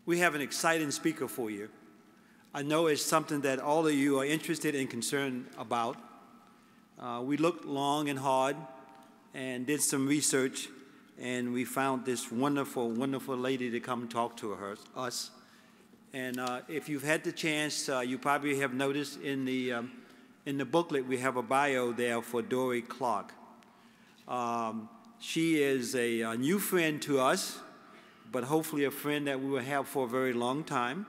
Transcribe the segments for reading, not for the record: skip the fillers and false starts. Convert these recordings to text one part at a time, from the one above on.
We have an exciting speaker for you. I know it's something that all of you are interested and concerned about. We looked long and hard and did some research, and we found this wonderful, wonderful lady to come talk to us. And if you've had the chance, you probably have noticed in the booklet we have a bio there for Dorie Clark. She is a new friend to us, but hopefully a friend that we will have for a very long time.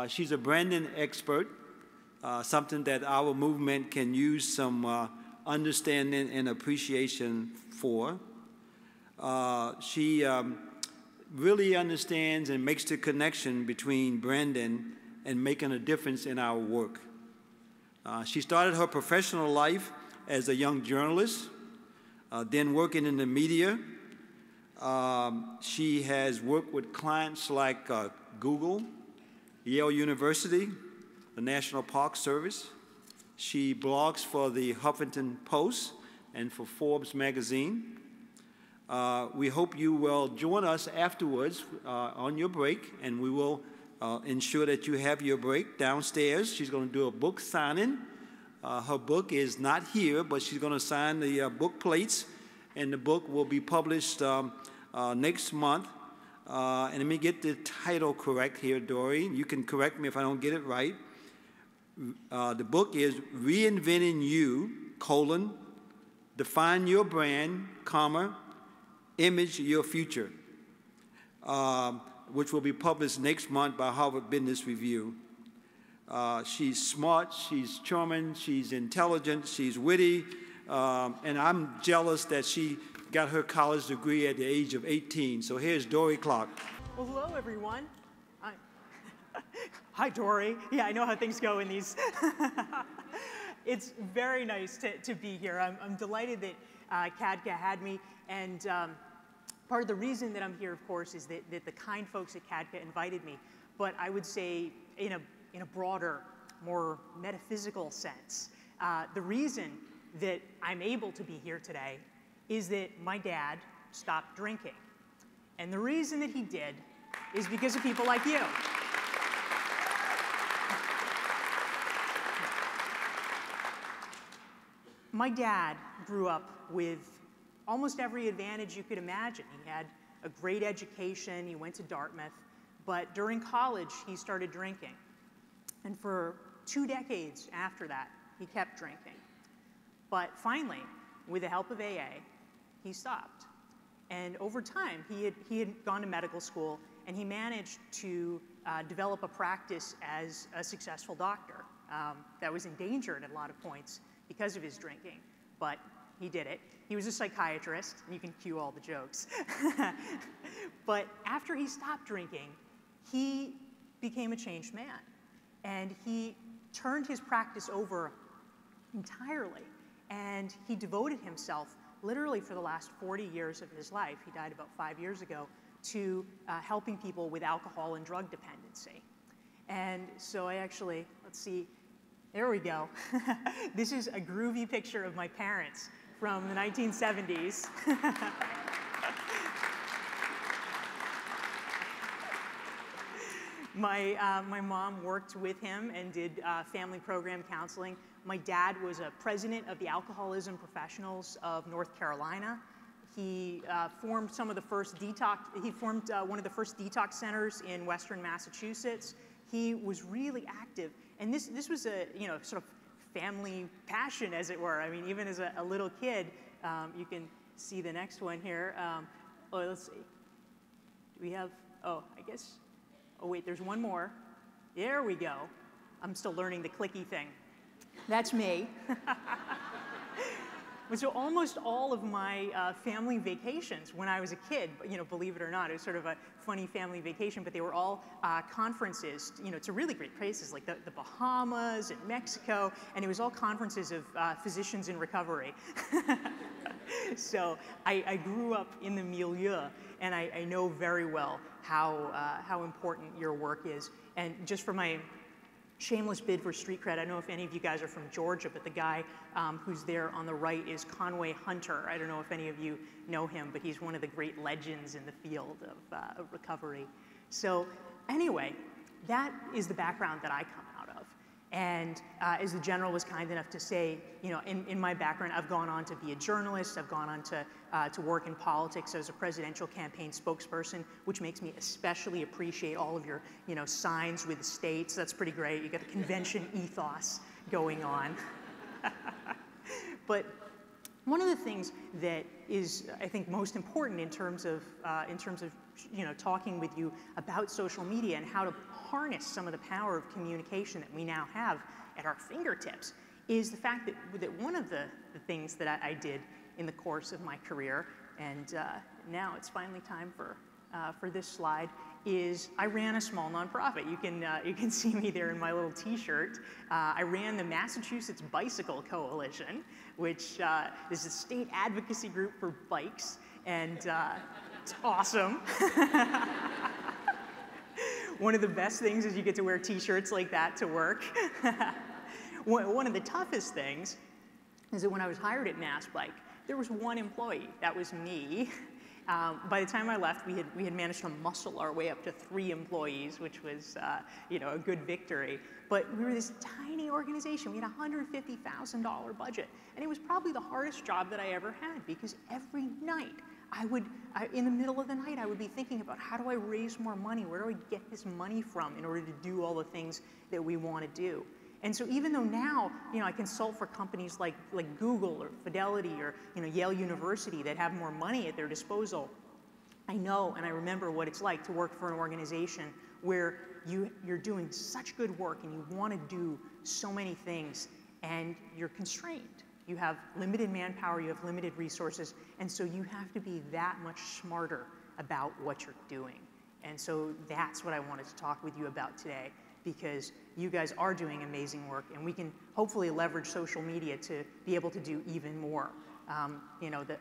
She's a branding expert, something that our movement can use some understanding and appreciation for. She really understands and makes the connection between branding and making a difference in our work. She started her professional life as a young journalist, then working in the media. She has worked with clients like Google, Yale University, the National Park Service. She blogs for the Huffington Post and for Forbes magazine. We hope you will join us afterwards on your break, and we will ensure that you have your break downstairs. She's going to do a book signing. Her book is not here, but she's going to sign the book plates, and the book will be published next month. And let me get the title correct here, Dorie. You can correct me if I don't get it right. The book is Reinventing You, Define Your Brand, Image Your Future, which will be published next month by Harvard Business Review. She's smart, she's charming, she's intelligent, she's witty, and I'm jealous that she got her college degree at the age of 18. So here's Dorie Clark. Well, hello, everyone. Hi, Dorie. Yeah, I know how things go in these. It's very nice to be here. I'm delighted that CADCA had me, and part of the reason that I'm here, of course, is that the kind folks at CADCA invited me. But I would say, in a broader, more metaphysical sense, the reason that I'm able to be here today is that my dad stopped drinking. And the reason that he did is because of people like you. My dad grew up with almost every advantage you could imagine. He had a great education, he went to Dartmouth, but during college he started drinking. And for 2 decades after that, he kept drinking. But finally, with the help of AA, he stopped. And over time, he had gone to medical school, and he managed to develop a practice as a successful doctor that was endangered at a lot of points because of his drinking, but he did it. He was a psychiatrist, and you can cue all the jokes. But after he stopped drinking, he became a changed man, and he turned his practice over entirely, and he devoted himself literally for the last 40 years of his life, he died about 5 years ago, to helping people with alcohol and drug dependency. And so I actually, let's see, there we go. This is a groovy picture of my parents from the 1970s. My mom worked with him and did family program counseling. My dad was a president of the Alcoholism Professionals of North Carolina. He formed one of the first detox centers in Western Massachusetts. He was really active, and this was a sort of family passion, as it were. I mean, even as a little kid, you can see the next one here. Oh, let's see. Do we have? Oh, I guess. Oh wait, there's one more. There we go. I'm still learning the clicky thing. That's me. So almost all of my family vacations when I was a kid, believe it or not, it was sort of a funny family vacation, but they were all conferences, to really great places like the Bahamas and Mexico, and it was all conferences of physicians in recovery. So I grew up in the milieu, and I know very well how important your work is. And just for my shameless bid for street cred, I don't know if any of you guys are from Georgia, but the guy who's there on the right is Conway Hunter. I don't know if any of you know him, but he's one of the great legends in the field of recovery. So anyway, that is the background that I come out of. And as the general was kind enough to say, in my background, I've gone on to be a journalist. I've gone on to work in politics as a presidential campaign spokesperson, which makes me especially appreciate all of your, signs with the states. That's pretty great. You got the convention ethos going on. But one of the things that is, I think, most important in terms of talking with you about social media and how to harness some of the power of communication that we now have at our fingertips is the fact that one of the things that I did in the course of my career, and now it's finally time for this slide, is I ran a small nonprofit. You can see me there in my little T-shirt. I ran the Massachusetts Bicycle Coalition, which is a state advocacy group for bikes, and it's awesome. One of the best things is you get to wear T-shirts like that to work. One of the toughest things is that when I was hired at MassBike, there was one employee. That was me. By the time I left, we had managed to muscle our way up to 3 employees, which was a good victory. But we were this tiny organization. We had a $150,000 budget, and it was probably the hardest job that I ever had because every night in the middle of the night, I would be thinking about how do I raise more money? Where do I get this money from in order to do all the things that we want to do? And so even though now, I consult for companies like Google or Fidelity or, Yale University that have more money at their disposal, I know and I remember what it's like to work for an organization where you're doing such good work and you want to do so many things and you're constrained. You have limited manpower, you have limited resources, and so you have to be that much smarter about what you're doing. And so that's what I wanted to talk with you about today, because you guys are doing amazing work, and we can hopefully leverage social media to be able to do even more.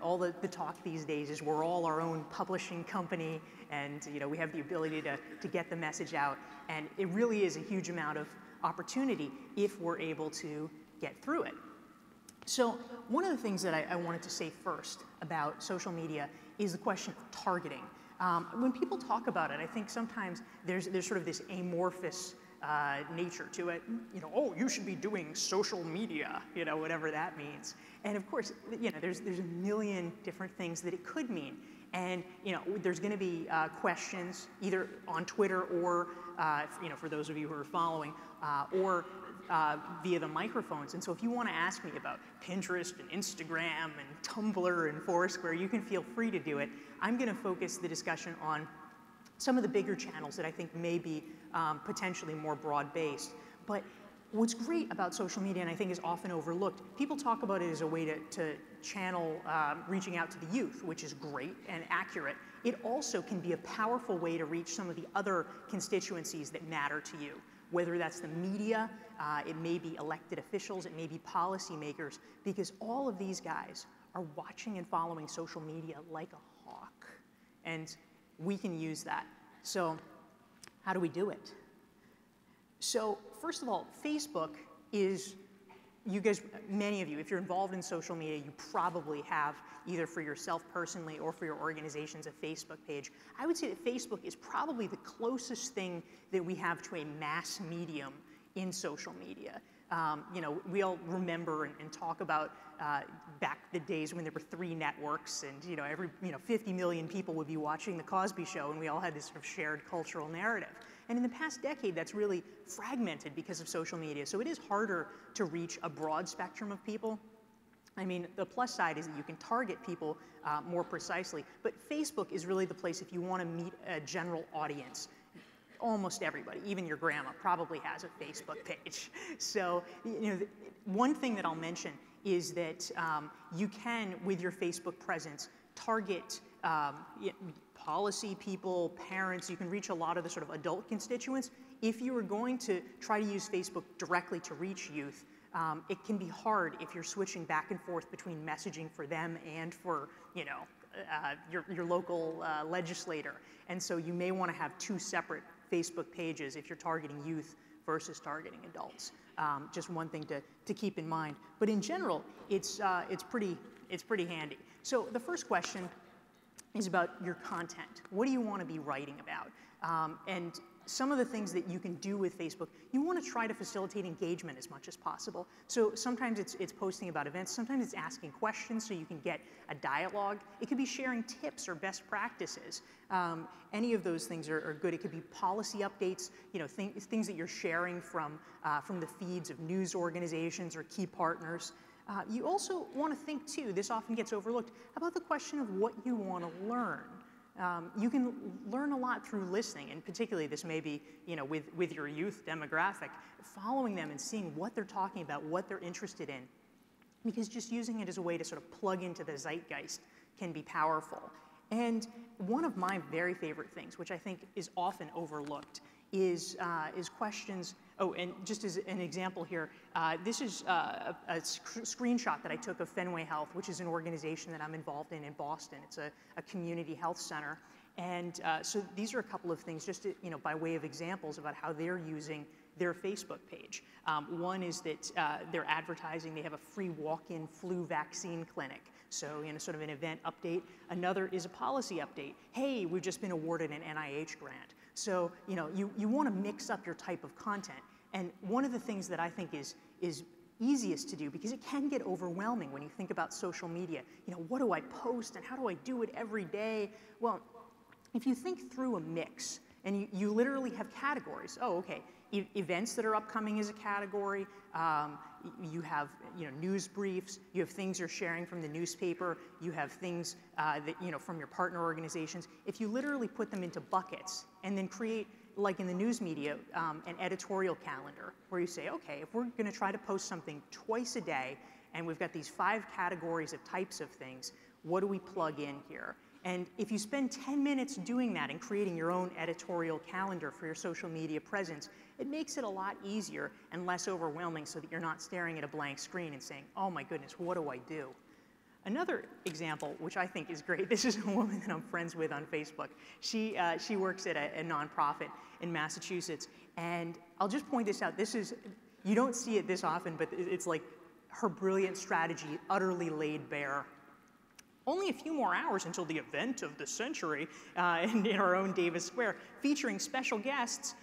All the talk these days is we're all our own publishing company, and we have the ability to get the message out, and it really is a huge amount of opportunity if we're able to get through it. So one of the things that I wanted to say first about social media is the question of targeting. When people talk about it, I think sometimes there's sort of this amorphous nature to it. Oh, you should be doing social media, whatever that means. And of course, there's a million different things that it could mean. And there's going to be questions either on Twitter or for those of you who are following, or via the microphones. And so if you want to ask me about Pinterest and Instagram and Tumblr and Foursquare, you can feel free to do it. I'm going to focus the discussion on some of the bigger channels that I think may be potentially more broad-based. But what's great about social media, and I think is often overlooked, people talk about it as a way to channel reaching out to the youth, which is great and accurate. It also can be a powerful way to reach some of the other constituencies that matter to you, whether that's the media, it may be elected officials, it may be policymakers, because all of these guys are watching and following social media like a hawk. And we can use that. So how do we do it? So first of all, Facebook is, you guys, many of you, if you're involved in social media, you probably have either for yourself personally or for your organizations a Facebook page. I would say that Facebook is probably the closest thing that we have to a mass medium in social media. We all remember and talk about back the days when there were 3 networks and every 50 million people would be watching The Cosby Show, and we all had this sort of shared cultural narrative. And in the past decade, that's really fragmented because of social media. So it is harder to reach a broad spectrum of people. I mean, the plus side is that you can target people more precisely. But Facebook is really the place if you want to meet a general audience. Almost everybody, even your grandma, probably has a Facebook page. So, one thing that I'll mention is that you can, with your Facebook presence, target policy people, parents. You can reach a lot of the sort of adult constituents. If you are going to try to use Facebook directly to reach youth, it can be hard if you're switching back and forth between messaging for them and for, your local legislator. And so you may want to have 2 separate Facebook pages if you're targeting youth versus targeting adults. Just one thing to keep in mind. But in general, it's pretty handy. So the first question is about your content. What do you want to be writing about? And some of the things that you can do with Facebook, you want to try to facilitate engagement as much as possible. So sometimes it's posting about events, sometimes it's asking questions so you can get a dialogue. It could be sharing tips or best practices. Any of those things are good. It could be policy updates, things that you're sharing from the feeds of news organizations or key partners. You also want to think too, this often gets overlooked, about the question of what you want to learn. You can learn a lot through listening, and particularly this may be, with your youth demographic, following them and seeing what they're talking about, what they're interested in, because just using it as a way to sort of plug into the zeitgeist can be powerful. And one of my very favorite things, which I think is often overlooked, is questions. Oh, and just as an example here, this is a screenshot that I took of Fenway Health, which is an organization that I'm involved in Boston. It's a community health center. And so these are a couple of things, just to, by way of examples about how they're using their Facebook page. One is that they're advertising, they have a free walk-in flu vaccine clinic. So, sort of an event update. Another is a policy update. Hey, we've just been awarded an NIH grant. So, you want to mix up your type of content. And one of the things that I think is easiest to do, because it can get overwhelming when you think about social media. What do I post and how do I do it every day? Well, if you think through a mix, and you literally have categories. Oh, okay, events that are upcoming is a category. You have news briefs. You have things you're sharing from the newspaper. You have things that from your partner organizations. If you literally put them into buckets and then create, like in the news media, an editorial calendar where you say, okay, if we're going to try to post something twice a day, and we've got these 5 categories of types of things, what do we plug in here? And if you spend 10 minutes doing that and creating your own editorial calendar for your social media presence, it makes it a lot easier and less overwhelming so that you're not staring at a blank screen and saying, oh my goodness, what do I do? Another example, which I think is great, this is a woman that I'm friends with on Facebook. She works at a nonprofit in Massachusetts, and I'll just point this out. You don't see it this often, but it's like her brilliant strategy utterly laid bare. Only a few more hours until the event of the century in our own Davis Square, featuring special guests,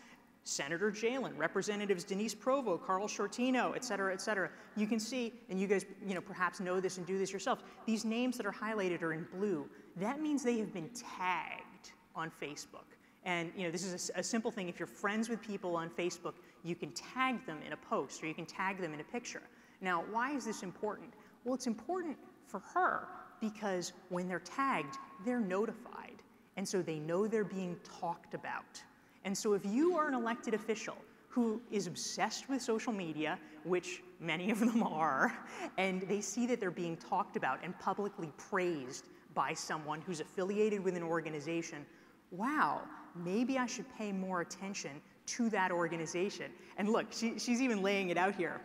Senator Jalen, Representatives Denise Provo, Carl Shortino, et cetera, et cetera. You can see, and you guys perhaps know this and do this yourself, these names that are highlighted are in blue. That means they have been tagged on Facebook. And this is a simple thing. If you're friends with people on Facebook, you can tag them in a post or you can tag them in a picture. Now, why is this important? Well, it's important for her because when they're tagged, they're notified. And so they know they're being talked about. And so if you are an elected official who is obsessed with social media, which many of them are, and they see that they're being talked about and publicly praised by someone who's affiliated with an organization, wow, maybe I should pay more attention to that organization. And look, she's even laying it out here.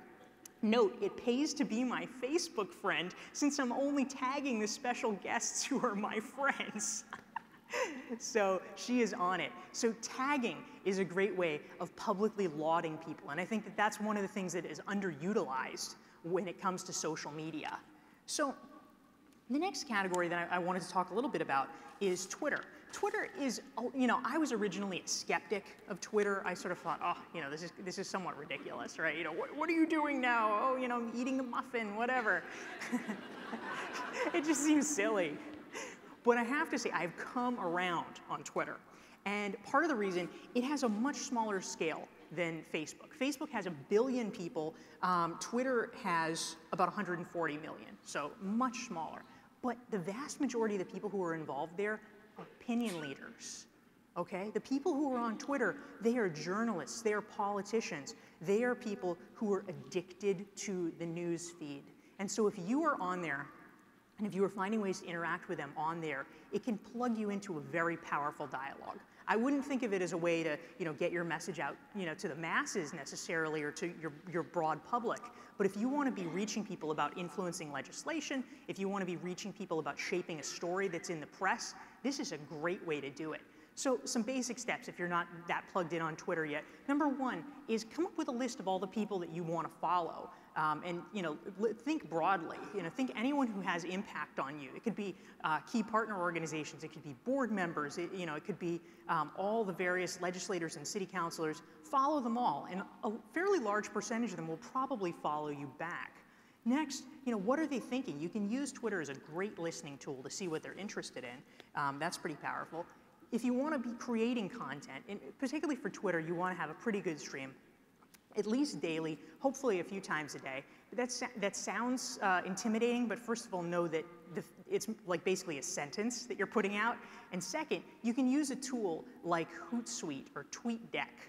Note, it pays to be my Facebook friend since I'm only tagging the special guests who are my friends. So she is on it. So tagging is a great way of publicly lauding people. And I think that that's one of the things that is underutilized when it comes to social media. So the next category that I wanted to talk a little bit about is Twitter. Twitter is, I was originally a skeptic of Twitter. I sort of thought, this is somewhat ridiculous, right? What are you doing now? Oh, I'm eating a muffin, whatever. It just seems silly. But I have to say, I've come around on Twitter. And part of the reason, it has a much smaller scale than Facebook. Facebook has 1 billion people. Twitter has about 140 million, so much smaller. But the vast majority of the people who are involved there are opinion leaders, okay? The people who are on Twitter, they are journalists, they are politicians, they are people who are addicted to the news feed. And so if you are on there, and if you are finding ways to interact with them on there, it can plug you into a very powerful dialogue. I wouldn't think of it as a way to, get your message out, to the masses necessarily, or to your broad public. But if you want to be reaching people about influencing legislation, if you want to be reaching people about shaping a story that's in the press, this is a great way to do it. So some basic steps if you're not that plugged in on Twitter yet. Number 1 is come up with a list of all the people that you want to follow. And think broadly. Think anyone who has impact on you. It could be key partner organizations. It could be board members. It could be all the various legislators and city councilors. Follow them all, and a fairly large percentage of them will probably follow you back. Next, what are they thinking? You can use Twitter as a great listening tool to see what they're interested in. That's pretty powerful. If you want to be creating content, and particularly for Twitter, you want to have a pretty good stream, at least daily, hopefully a few times a day. That sounds intimidating, but first of all, know that it's like basically a sentence that you're putting out. And second, you can use a tool like Hootsuite or TweetDeck.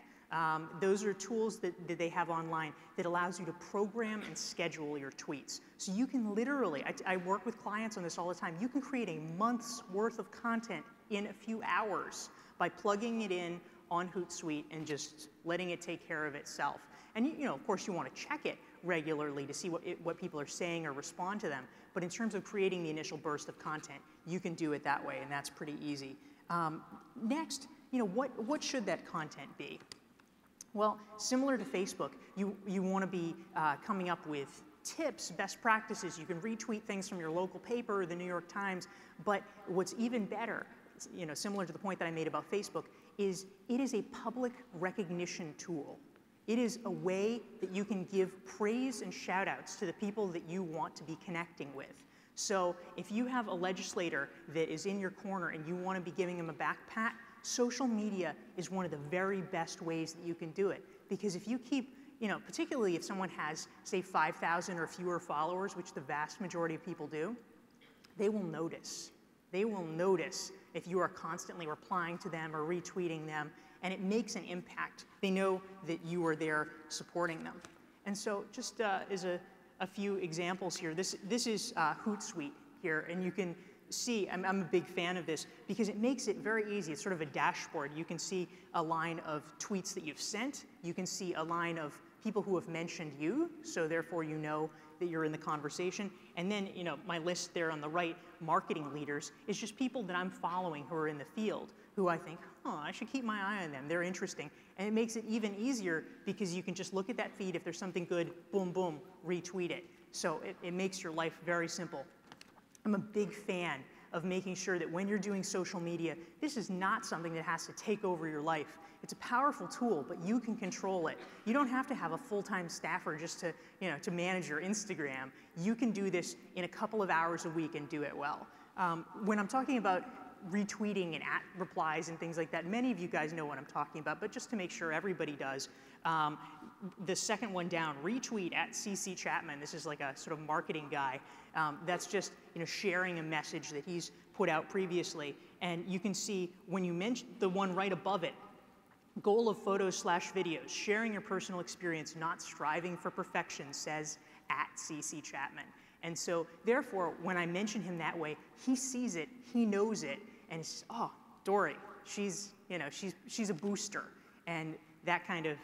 Those are tools that they have online that allows you to program and schedule your tweets. So you can literally, I work with clients on this all the time, you can create a month's worth of content in a few hours by plugging it in on Hootsuite and just letting it take care of itself. And of course, you want to check it regularly to see what people are saying or respond to them. But in terms of creating the initial burst of content, you can do it that way, and that's pretty easy. Next, what should that content be? Well, similar to Facebook, you want to be coming up with tips, best practices. You can retweet things from your local paper, the New York Times. But what's even better, similar to the point that I made about Facebook, is it is a public recognition tool. It is a way that you can give praise and shout outs to the people that you want to be connecting with. So if you have a legislator that is in your corner and you want to be giving them a back pat, social media is one of the very best ways that you can do it. Because if you keep, particularly if someone has, say, 5,000 or fewer followers, which the vast majority of people do, they will notice. They will notice if you are constantly replying to them or retweeting them, and it makes an impact. They know that you are there supporting them. And so just as a few examples here, this is Hootsuite here, and you can see, I'm a big fan of this because it makes it very easy. It's sort of a dashboard. You can see a line of tweets that you've sent. You can see a line of people who have mentioned you, so therefore you know that you're in the conversation. And then, my list there on the right, marketing leaders, is just people that I'm following who are in the field, who I think, I should keep my eye on them. They're interesting. And it makes it even easier because you can just look at that feed. If there's something good, boom, boom, retweet it. So it makes your life very simple. I'm a big fan of making sure that when you're doing social media, this is not something that has to take over your life. It's a powerful tool, but you can control it. You don't have to have a full-time staffer just to manage your Instagram. You can do this in a couple of hours a week and do it well. When I'm talking about retweeting and replies and things like that, many of you guys know what I'm talking about, but just to make sure everybody does, the second one down, retweet at CC Chapman. This is like a sort of marketing guy. That's just sharing a message that he's put out previously. And you can see when you mention the one right above it, goal of photos/videos, sharing your personal experience, not striving for perfection, says at CC Chapman. And so therefore, when I mention him that way, he sees it, he knows it, and he says, oh, Dorie, she's a booster. And that kind of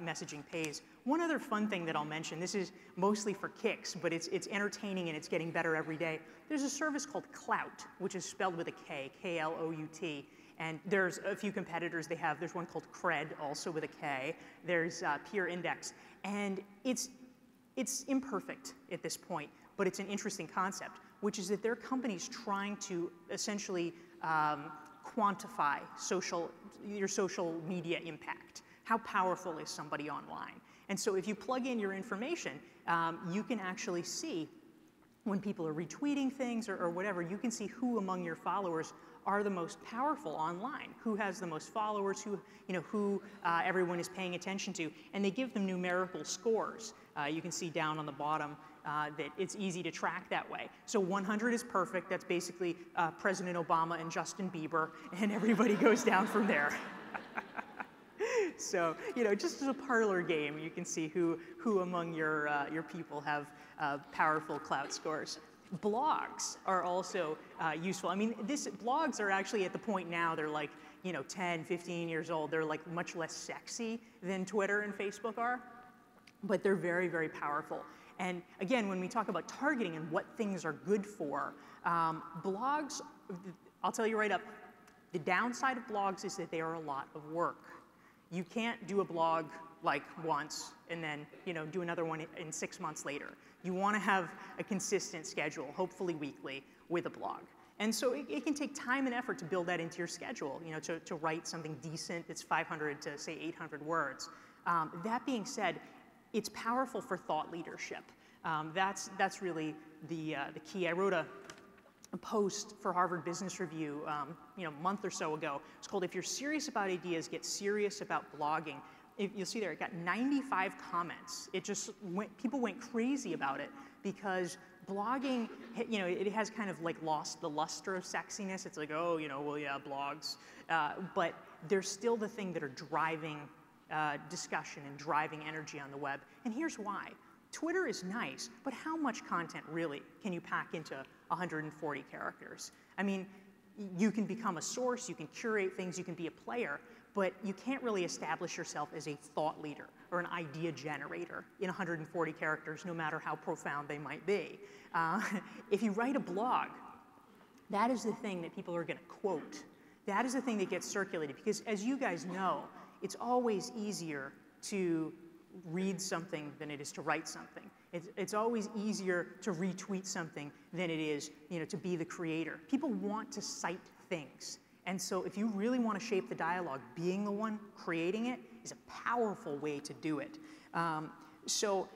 messaging pays. One other fun thing that I'll mention, this is mostly for kicks, but it's entertaining and it's getting better every day. There's a service called Klout, which is spelled with a K, K-L-O-U-T. And there's a few competitors they have. There's one called Cred, also with a K. There's Peer Index. And it's imperfect at this point, but it's an interesting concept, which is that there are companies trying to essentially quantify your social media impact. How powerful is somebody online? And so if you plug in your information, you can actually see when people are retweeting things or whatever, you can see who among your followers are the most powerful online, who has the most followers, who everyone is paying attention to, and they give them numerical scores. You can see down on the bottom that it's easy to track that way. So 100 is perfect. That's basically President Obama and Justin Bieber, and everybody goes down from there. So, just as a parlor game, you can see who among your people have powerful Klout scores. Blogs are also useful. I mean, blogs are actually at the point now, they're like, 10, 15 years old. They're like much less sexy than Twitter and Facebook are, but they're very, very powerful. And again, when we talk about targeting and what things are good for, blogs, I'll tell you right up, the downside of blogs is that they are a lot of work. You can't do a blog like once and then do another one in 6 months later. You want to have a consistent schedule, hopefully weekly, with a blog. And so it can take time and effort to build that into your schedule, to write something decent that's 500 to say 800 words. That being said, it's powerful for thought leadership. That's really the key. I wrote a post for Harvard Business Review a month or so ago. It's called "If You're Serious About Ideas, Get Serious About Blogging." You'll see there, it got 95 comments. People went crazy about it because blogging, it has kind of like lost the luster of sexiness. It's like, oh, well, yeah, blogs. But they're still the thing that are driving discussion and driving energy on the web. And here's why. Twitter is nice, but how much content really can you pack into 140 characters? I mean, you can become a source, you can curate things, you can be a player, but you can't really establish yourself as a thought leader or an idea generator in 140 characters, no matter how profound they might be. If you write a blog, that is the thing that people are going to quote. That is the thing that gets circulated, because as you guys know, it's always easier to read something than it is to write something. It's always easier to retweet something than it is, to be the creator. People want to cite things. And so if you really want to shape the dialogue, being the one creating it is a powerful way to do it. So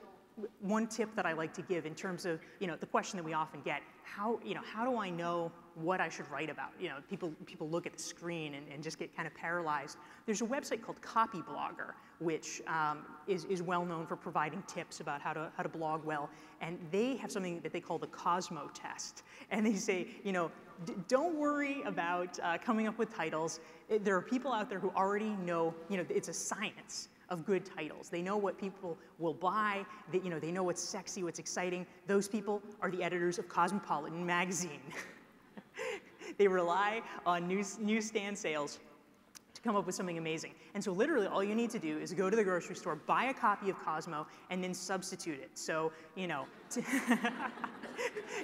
one tip that I like to give in terms of, the question that we often get, how do I know what I should write about? People look at the screen and just get kind of paralyzed. There's a website called Copyblogger, which is well known for providing tips about how to blog well. And they have something that they call the Cosmo test. And they say, don't worry about coming up with titles. There are people out there who already know, it's a science of good titles. They know what people will buy. They know what's sexy, what's exciting. Those people are the editors of Cosmopolitan magazine. They rely on newsstand sales to come up with something amazing. And so literally all you need to do is go to the grocery store, buy a copy of Cosmo, and then substitute it. So,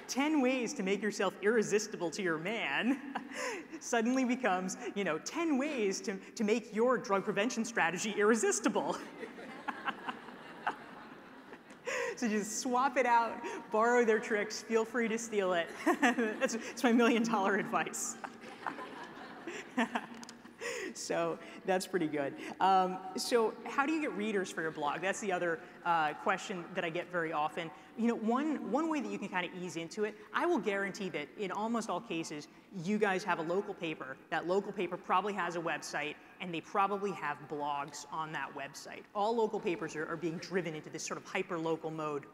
10 ways to make yourself irresistible to your man suddenly becomes, 10 ways to make your drug prevention strategy irresistible. So just swap it out, borrow their tricks, feel free to steal it. That's my $1 million advice. So that's pretty good. So how do you get readers for your blog? That's the other question that I get very often. One way that you can kind of ease into it, I will guarantee that in almost all cases, you guys have a local paper. That local paper probably has a website, and they probably have blogs on that website. All local papers are being driven into this sort of hyper-local mode.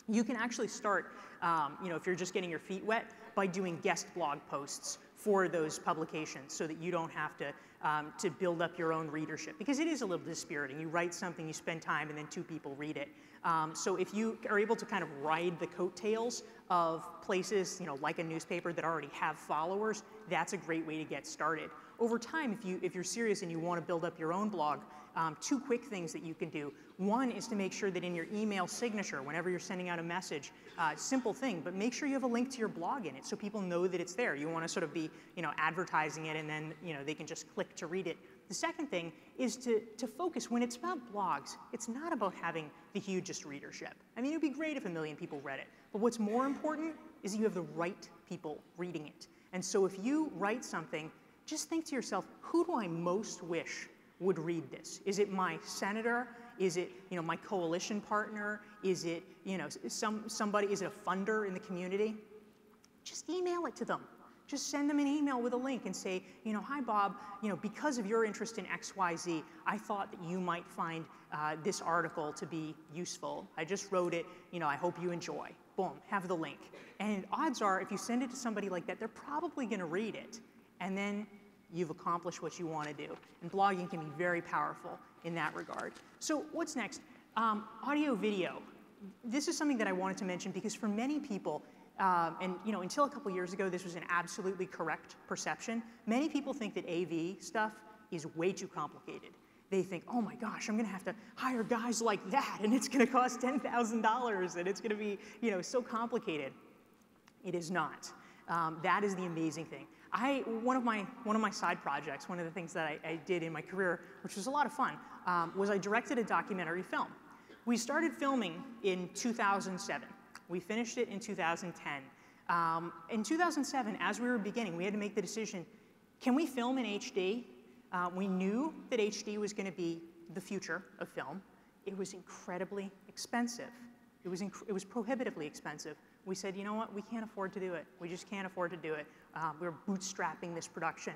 You can actually start, if you're just getting your feet wet, by doing guest blog posts for those publications so that you don't have to build up your own readership, because it is a little dispiriting. You write something, you spend time, and then 2 people read it. So if you are able to kind of ride the coattails of places, like a newspaper that already have followers, that's a great way to get started. Over time, if you're serious and you want to build up your own blog, 2 quick things that you can do. One is to make sure that in your email signature, whenever you're sending out a message, simple thing, but make sure you have a link to your blog in it so people know that it's there. You want to sort of be, advertising it, and then, they can just click to read it. The second thing is to focus. When it's about blogs, it's not about having the hugest readership. I mean, it would be great if 1 million people read it, but what's more important is you have the right people reading it. And so if you write something, just think to yourself, who do I most wish would read this? Is it my senator? Is it, my coalition partner? Is it, somebody? Is it a funder in the community? Just email it to them. Just send them an email with a link and say, hi Bob, because of your interest in XYZ, I thought that you might find this article to be useful. I just wrote it, I hope you enjoy. Boom, have the link. And odds are, if you send it to somebody like that, they're probably gonna read it. And then you've accomplished what you want to do. And blogging can be very powerful in that regard. So what's next? Audio, video. This is something that I wanted to mention because for many people, and until a couple years ago, this was an absolutely correct perception. Many people think that AV stuff is way too complicated. They think, oh my gosh, I'm gonna have to hire guys like that, and it's gonna cost $10,000, and it's gonna be so complicated. It is not. That is the amazing thing. One of my side projects, one of the things that I did in my career, which was a lot of fun, was I directed a documentary film. We started filming in 2007. We finished it in 2010. In 2007, as we were beginning, we had to make the decision, can we film in HD? We knew that HD was going to be the future of film. It was incredibly expensive. It was prohibitively expensive. We said, you know what, we can't afford to do it. We just can't afford to do it. We're bootstrapping this production.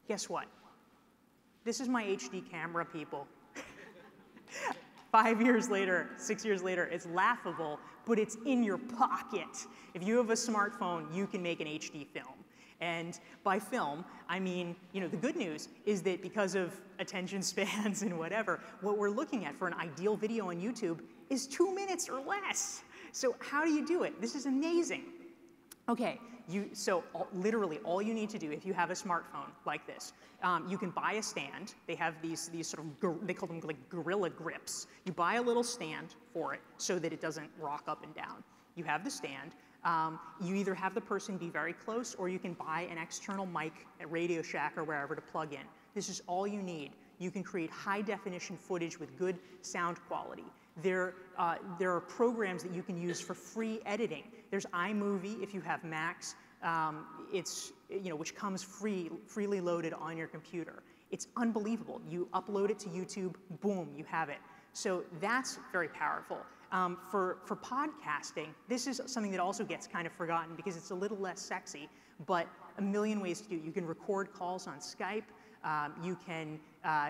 Guess what? This is my HD camera, people. 5 years later, 6 years later, it's laughable, but it's in your pocket. If you have a smartphone, you can make an HD film. And by film, I mean, you know, the good news is that because of attention spans and whatever, what we're looking at for an ideal video on YouTube is 2 minutes or less. So how do you do it? This is amazing. Okay, literally all you need to do if you have a smartphone like this, you can buy a stand. They have these sort of, they call them like gorilla grips. You buy a little stand for it so that it doesn't rock up and down. You have the stand. You either have the person be very close or you can buy an external mic at Radio Shack or wherever to plug in. This is all you need. You can create high definition footage with good sound quality. There are programs that you can use for free editing. There's iMovie if you have Macs, which comes freely loaded on your computer. It's unbelievable. You upload it to YouTube, boom, you have it. So that's very powerful. For podcasting, this is something that also gets kind of forgotten because it's a little less sexy, but a million ways to do it. You can record calls on Skype. You can,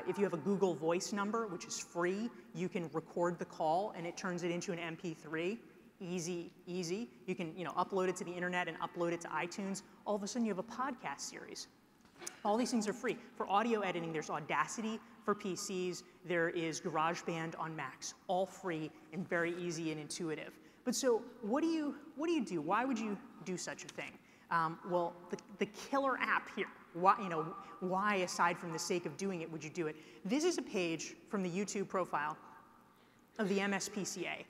if you have a Google Voice number, which is free, you can record the call and it turns it into an MP3. Easy, easy. You can, upload it to the internet and upload it to iTunes. All of a sudden you have a podcast series. All these things are free. For audio editing, there's Audacity for PCs. There is GarageBand on Macs. All free and very easy and intuitive. But so what do you do? Why would you do such a thing? Well, the killer app here. Why, aside from the sake of doing it, would you do it? This is a page from the YouTube profile of the MSPCA,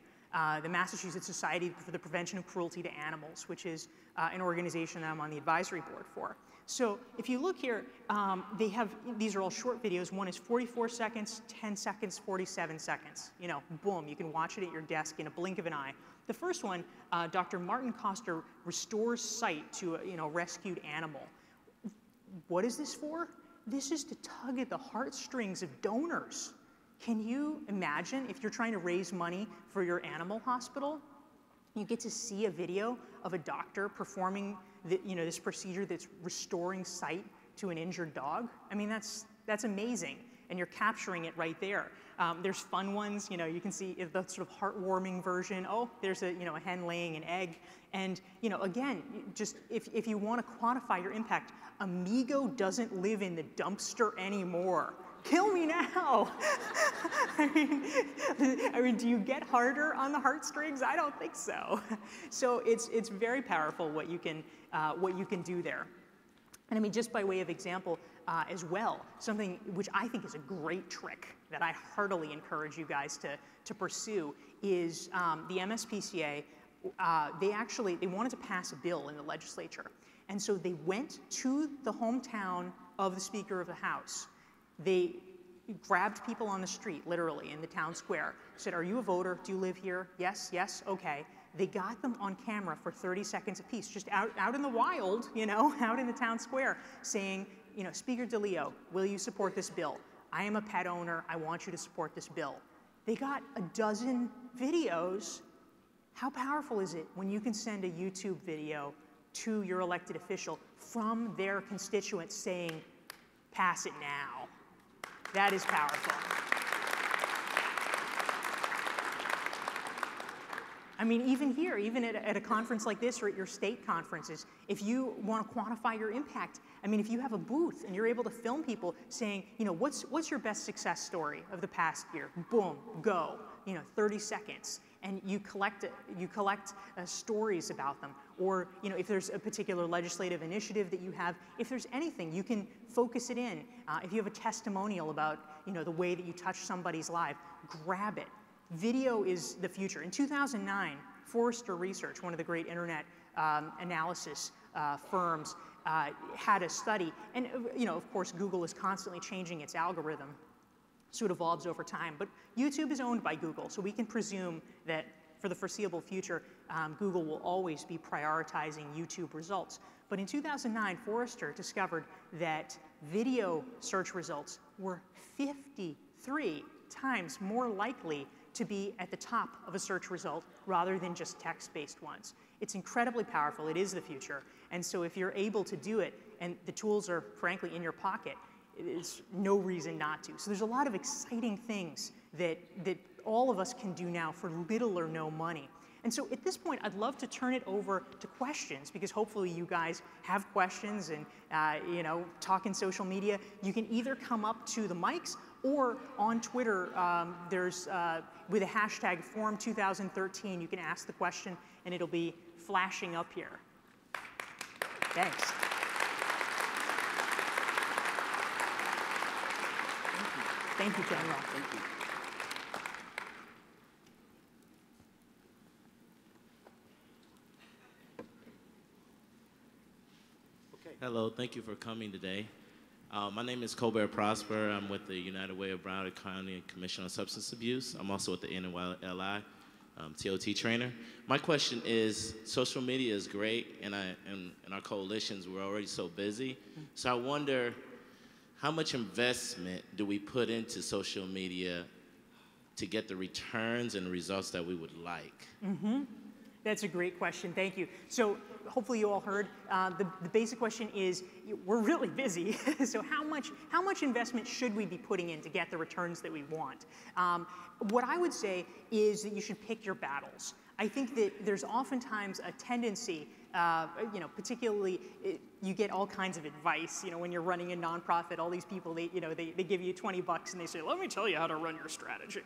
the Massachusetts Society for the Prevention of Cruelty to Animals, which is an organization that I'm on the advisory board for. So if you look here, these are all short videos. One is 44 seconds, 10 seconds, 47 seconds. Boom, you can watch it at your desk in a blink of an eye. The first one, Dr. Martin Koster restores sight to a rescued animal. What is this for? This is to tug at the heartstrings of donors. Can you imagine if you're trying to raise money for your animal hospital? You get to see a video of a doctor performing this procedure that's restoring sight to an injured dog. I mean, that's amazing, and you're capturing it right there. There's fun ones, you can see the sort of heartwarming version. Oh, there's a hen laying an egg, and again, just if you want to quantify your impact, Amigo doesn't live in the dumpster anymore. Kill me now. I mean, do you get harder on the heartstrings? I don't think so. So it's very powerful what you can do there. And I mean, just by way of example as well, something which I think is a great trick that I heartily encourage you guys to pursue is the MSPCA. They wanted to pass a bill in the legislature, and so they went to the hometown of the Speaker of the House. They grabbed people on the street, literally, in the town square, said, "Are you a voter? Do you live here? Yes, yes, okay." They got them on camera for 30 seconds apiece, just out in the wild, out in the town square, saying, "Speaker DeLeo, will you support this bill? I am a pet owner. I want you to support this bill." They got a dozen videos. How powerful is it when you can send a YouTube video to your elected official from their constituents saying, "Pass it now"? That is powerful. I mean, even here, even at a conference like this or at your state conferences, if you want to quantify your impact, I mean, if you have a booth and you're able to film people saying, what's your best success story of the past year? Boom, go, 30 seconds. And you collect stories about them. Or, if there's a particular legislative initiative that you have, if there's anything, you can focus it in. If you have a testimonial about, the way that you touch somebody's life, grab it. Video is the future. In 2009, Forrester Research, one of the great internet analysis firms, had a study, and of course, Google is constantly changing its algorithm, so it evolves over time. But YouTube is owned by Google, so we can presume that for the foreseeable future, Google will always be prioritizing YouTube results. But in 2009, Forrester discovered that video search results were 53 times more likely to be at the top of a search result rather than just text-based ones. It's incredibly powerful. It is the future. And so if you're able to do it, and the tools are frankly in your pocket, there's no reason not to. So there's a lot of exciting things that all of us can do now for little or no money. And so at this point, I'd love to turn it over to questions, because hopefully you guys have questions and talking social media. You can either come up to the mics, or on Twitter, there's with a hashtag Forum2013, you can ask the question and it'll be flashing up here. Thanks. Thank you, General. Thank you. Okay. Hello, thank you for coming today. My name is Colbert Prosper. I'm with the United Way of Broward County Commission on Substance Abuse. I'm also with the NYLI TOT trainer. My question is, social media is great, and in our coalitions, we're already so busy. So I wonder, how much investment do we put into social media to get the returns and results that we would like? Mm-hmm. That's a great question. Thank you. So hopefully you all heard. The basic question is, we're really busy. So how much investment should we be putting in to get the returns that we want? What I would say is that you should pick your battles. I think that there's oftentimes a tendency, particularly you get all kinds of advice, when you're running a nonprofit. All these people, they give you $20 and they say, let me tell you how to run your strategy.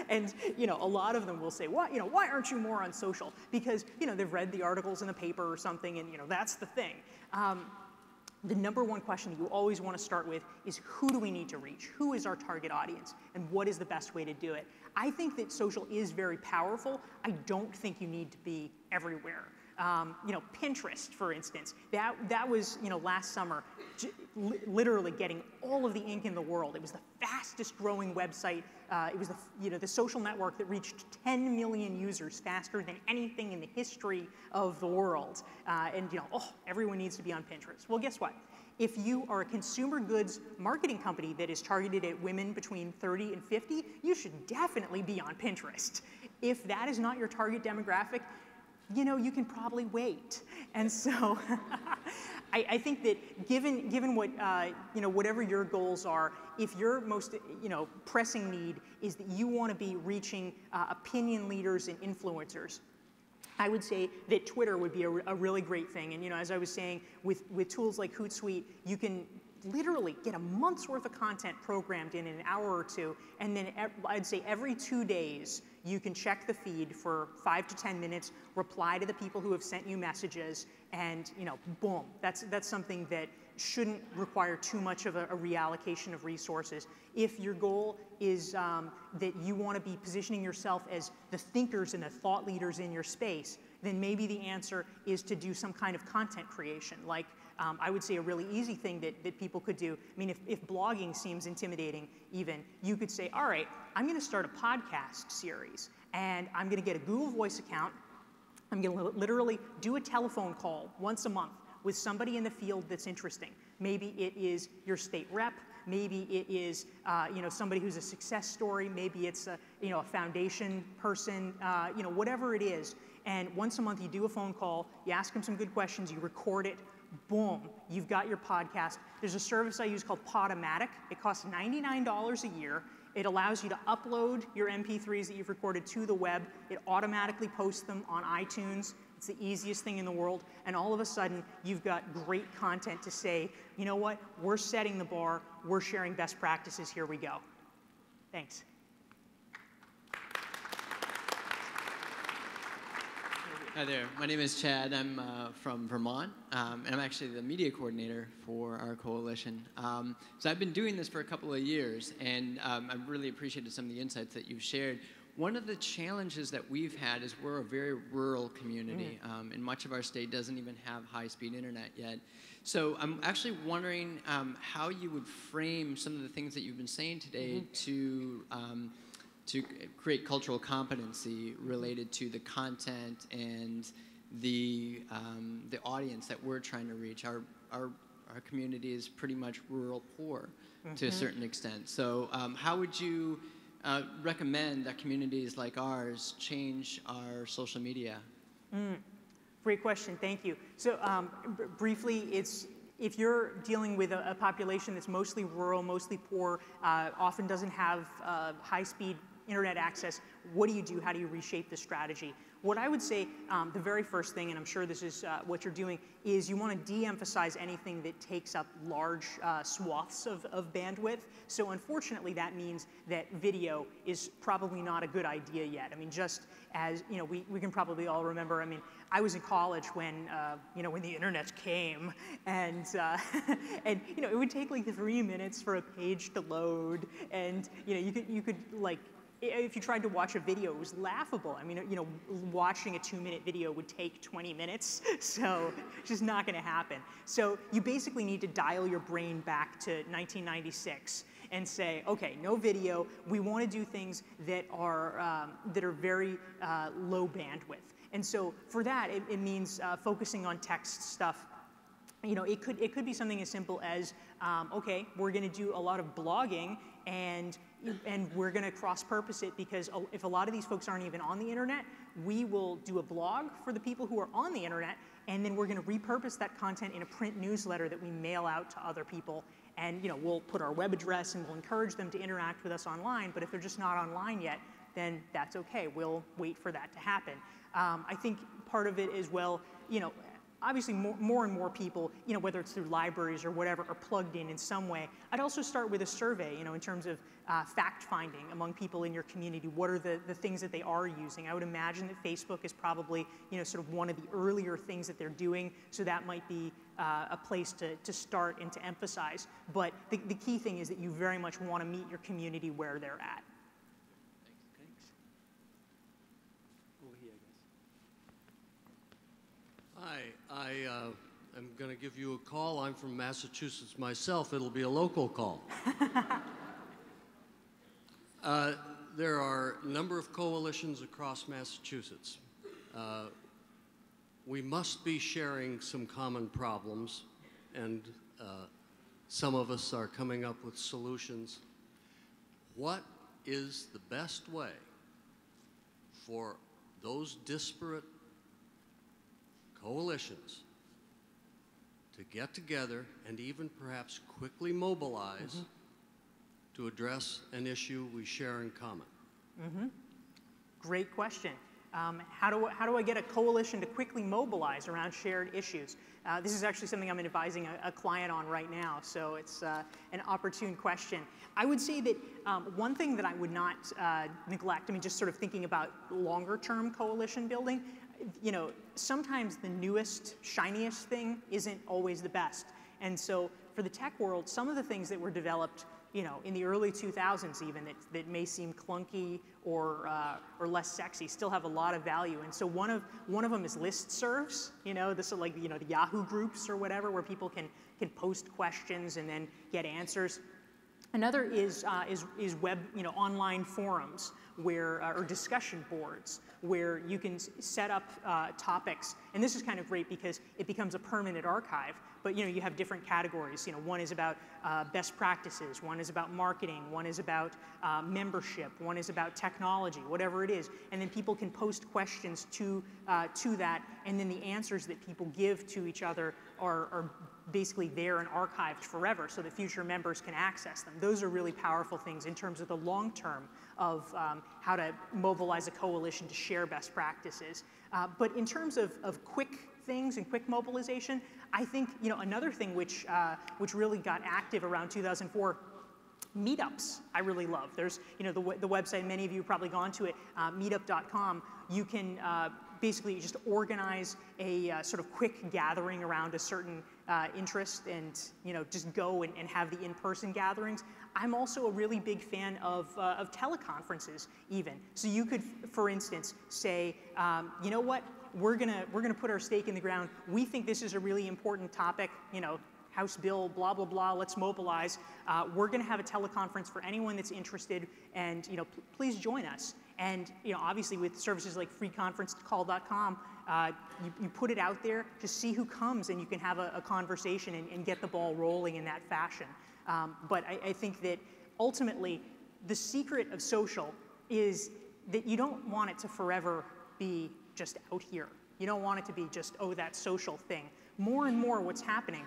And a lot of them will say, why aren't you more on social? Because they've read the articles in the paper or something, and that's the thing. The number one question that you always want to start with is, who do we need to reach? Who is our target audience? And what is the best way to do it? I think that social is very powerful. I don't think you need to be everywhere. Pinterest, for instance, that was, last summer, literally getting all of the ink in the world. It was the fastest growing website. It was the social network that reached 10 million users faster than anything in the history of the world. Everyone needs to be on Pinterest. Well, guess what? If you are a consumer goods marketing company that is targeted at women between 30 and 50, you should definitely be on Pinterest. If that is not your target demographic, you can probably wait. And so I think that given what, whatever your goals are, if your most, pressing need is that you want to be reaching opinion leaders and influencers, I would say that Twitter would be a really great thing. And as I was saying, with tools like Hootsuite, you can literally get a month's worth of content programmed in an hour or two, and then I'd say every 2 days, you can check the feed for 5 to 10 minutes, reply to the people who have sent you messages, and boom. That's something that shouldn't require too much of a reallocation of resources. If your goal is that you want to be positioning yourself as the thinkers and the thought leaders in your space, then maybe the answer is to do some kind of content creation. Like, I would say a really easy thing that people could do. I mean, if blogging seems intimidating even, you could say, all right, I'm going to start a podcast series, and I'm going to get a Google Voice account. I'm going to literally do a telephone call once a month with somebody in the field that's interesting. Maybe it is your state rep. Maybe it is somebody who's a success story. Maybe it's a foundation person. Whatever it is. And once a month, you do a phone call. You ask them some good questions. You record it. Boom, you've got your podcast. There's a service I use called Podomatic. It costs $99 a year. It allows you to upload your MP3s that you've recorded to the web. It automatically posts them on iTunes. It's the easiest thing in the world. And all of a sudden, you've got great content to say, you know what, we're setting the bar. We're sharing best practices. Here we go. Thanks. Hi there, my name is Chad. I'm from Vermont, and I'm actually the media coordinator for our coalition. So I've been doing this for a couple of years, and I really appreciated some of the insights that you've shared. one of the challenges that we've had is we're a very rural community, and much of our state doesn't even have high-speed internet yet. So I'm actually wondering how you would frame some of the things that you've been saying today to create cultural competency related to the content and the audience that we're trying to reach. Our community is pretty much rural poor to a certain extent. So how would you recommend that communities like ours change our social media? Great question, thank you. So briefly, if you're dealing with a population that's mostly rural, mostly poor, often doesn't have high-speed internet access, what do you do? How do you reshape the strategy? What I would say, the very first thing, and I'm sure this is what you're doing, is you want to de-emphasize anything that takes up large swaths of bandwidth. So unfortunately, that means that video is probably not a good idea yet. I mean, just as, you know, we can probably all remember, I mean, I was in college when, you know, when the internet came, and, and, you know, it would take like 3 minutes for a page to load, and, you know, you could like, if you tried to watch a video, it was laughable. I mean, you know, watching a 2-minute video would take 20 minutes, so it's just not going to happen. So you basically need to dial your brain back to 1996 and say, okay, no video. We want to do things that are very low bandwidth. And so for that, it means focusing on text stuff. You know, it could be something as simple as, okay, we're going to do a lot of blogging, and we're going to cross-purpose it, because if a lot of these folks aren't even on the internet, we will do a blog for the people who are on the internet, and then we're going to repurpose that content in a print newsletter that we mail out to other people. And, you know, we'll put our web address and we'll encourage them to interact with us online, but if they're just not online yet, then that's okay. We'll wait for that to happen. I think part of it as well, you know, obviously more and more people, you know, whether it's through libraries or whatever, are plugged in some way. I'd also start with a survey, you know, in terms of fact-finding among people in your community. What are the things that they are using? I would imagine that Facebook is probably, you know, sort of one of the earlier things that they're doing, so that might be a place to start and to emphasize. But the key thing is that you very much want to meet your community where they're at. Thanks. Over here, I guess. Hi, I am going to give you a call. I'm from Massachusetts myself. It'll be a local call. There are a number of coalitions across Massachusetts. We must be sharing some common problems, and some of us are coming up with solutions. What is the best way for those disparate coalitions to get together and even perhaps quickly mobilize to address an issue we share in common? Great question. How do I get a coalition to quickly mobilize around shared issues? This is actually something I'm advising a client on right now, so it's an opportune question. I would say that one thing that I would not neglect, I mean, just sort of thinking about longer-term coalition building, you know, sometimes the newest, shiniest thing isn't always the best. And so for the tech world, some of the things that were developed, you know, in the early 2000s even, that may seem clunky or less sexy, still have a lot of value. And so one of them is listservs, you know, this is like, you know, the Yahoo groups or whatever, where people can post questions and then get answers. Another is web, you know, online forums where, or discussion boards, where you can set up topics. And this is kind of great because it becomes a permanent archive. But, you know, you have different categories. You know, one is about best practices, one is about marketing, one is about membership, one is about technology, whatever it is. And then people can post questions to that, and then the answers that people give to each other are basically there and archived forever so that future members can access them. Those are really powerful things in terms of the long term of how to mobilize a coalition to share best practices. But in terms of quick things and quick mobilization, I think, you know, another thing which really got active around 2004, meetups, I really love. There's, you know, the website, many of you have probably gone to it, meetup.com. You can basically just organize a sort of quick gathering around a certain interest, and, you know, just go and have the in-person gatherings. I'm also a really big fan of teleconferences even. So you could, for instance, say, you know what, we're gonna put our stake in the ground. We think this is a really important topic, you know, House bill, blah, blah, blah, let's mobilize. We're gonna have a teleconference for anyone that's interested, and you know, please join us. And you know, obviously with services like freeconferencecall.com, you put it out there to see who comes, and you can have a conversation and get the ball rolling in that fashion. But I think that ultimately, the secret of social is that you don't want it to forever be just out here. You don't want it to be just, oh, that social thing. More and more what's happening,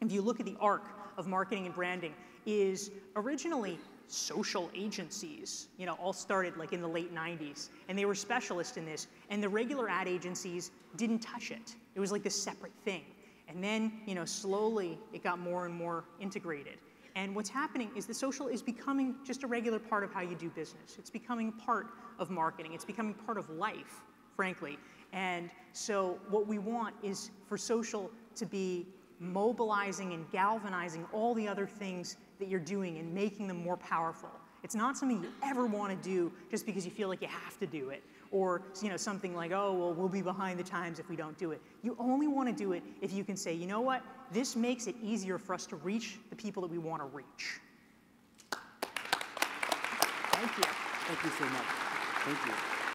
if you look at the arc of marketing and branding, is originally social agencies, you know, all started like in the late 90s, and they were specialists in this, and the regular ad agencies didn't touch it. It was like this separate thing. And then, you know, slowly it got more and more integrated. And what's happening is the social is becoming just a regular part of how you do business. It's becoming part of marketing. It's becoming part of life, frankly. And so what we want is for social to be mobilizing and galvanizing all the other things that you're doing and making them more powerful. It's not something you ever want to do just because you feel like you have to do it, or you know, something like, oh, well, we'll be behind the times if we don't do it. You only want to do it if you can say, you know what, this makes it easier for us to reach the people that we want to reach. Thank you. Thank you so much. Thank you.